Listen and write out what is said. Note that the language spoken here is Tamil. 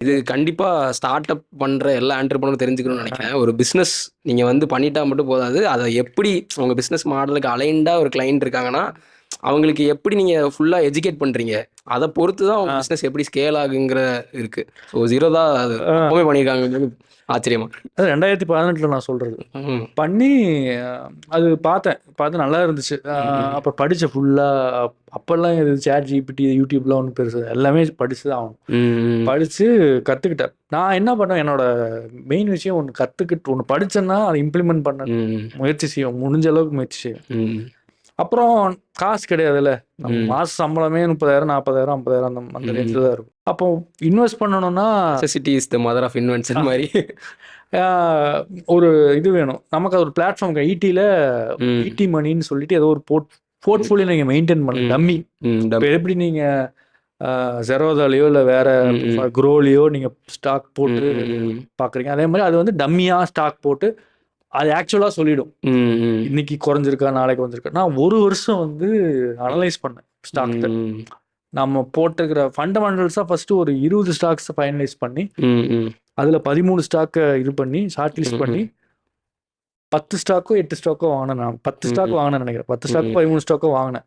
இது கண்டிப்பா ஸ்டார்ட் அப் பண்ற எல்லா ஆண்டர்பிரனரும் தெரிஞ்சுக்கணும்னு நினைக்கிறேன். ஒரு பிசினஸ் நீங்க வந்து பண்ணிட்டா மட்டும் போதாது. அதை எப்படி உங்க பிசினஸ் மாடலுக்கு அலைன்டா ஒரு கிளையண்ட் இருக்காங்கன்னா, அவங்களுக்கு எப்படி நீங்க ஃபுல்லா எஜுகேட் பண்றீங்க? அத பொறுத்து தான் உங்க ஆ. பிசினஸ் எப்படி ஸ்கேல் ஆகுங்கிற இருக்கு. ஸோ 0 தான் அது ஆ. அப்பவே பண்ணியிருக்காங்கங்கிறது ஆச்சரியமா. அது 2018ல நான் சொல்றது. ம். பண்ணி அது பார்த்து நல்லா இருந்துச்சு. ம். அப்போ படித்தேன் ஃபுல்லாக. அப்போல்லாம் இது சேட் ஜிபிடி யூடியூப்லாம் ஒன்றும் பெருசு எல்லாமே படித்து தான் ஆகணும். ம். படித்து கற்றுக்கிட்டேன். நான் என்ன பண்ணேன், என்னோட மெயின் விஷயம் ஒன்று கற்றுக்கிட்டு ஒன்று படித்தேன்னா அதை இம்ப்ளிமெண்ட் பண்ண ம். முயற்சி செய்வோம், முடிஞ்ச அளவுக்கு முயற்சி செய்வோம். ம். அப்புறம் காசு கிடையாதுல்ல, நம்ம ம். மாத சம்பளமே 30,000 40,000 50,000 அந்த ரேஞ்சில் தான் இருக்கும். அப்போ இன்வெஸ்ட் பண்ணணும்னா necessity is the mother of invention மாரி. ஒரு இது வேணும் நமக்கு. அது ஒரு பிளாட்ஃபார்ம் ஐடியில் ம். ஐடி மணின்னு சொல்லிட்டு ஏதோ ஒரு போர்ட்ஃபோலியோ நீங்கள் மெயின்டைன் பண்ணலாம். டம்மி இப்போ எப்படி நீங்கள் ஜெரோதாலேயோ இல்லை வேற க்ரோலியோ நீங்கள் ஸ்டாக் போட்டு பார்க்குறீங்க, அதே மாதிரி அது வந்து டம்மியாக ஸ்டாக் போட்டு அது ஆக்சுவலாக சொல்லிடும் இன்னைக்கு குறைஞ்சிருக்கா நாளைக்கு வந்திருக்கா. நான் ஒரு வருஷம் வந்து அனலைஸ் பண்ணேன் ஸ்டாக்ஸை. நம்ம போட்டுக்கிற ஃபண்டமெண்டல்ஸாக ஃபஸ்ட்டு ஒரு 20 ஸ்டாக்ஸை ஃபைனலைஸ் பண்ணி அதில் 13 ஸ்டாக்கை இது பண்ணி ஷார்ட் லிஸ்ட் பண்ணி 10 ஸ்டாக்கோ 8 ஸ்டாக்கோ வாங்கினேன். நான் 10 ஸ்டாக் வாங்கினேன் நினைக்கிறேன். 10 ஸ்டாக்கோ 13 ஸ்டாக்கோ வாங்கினேன்.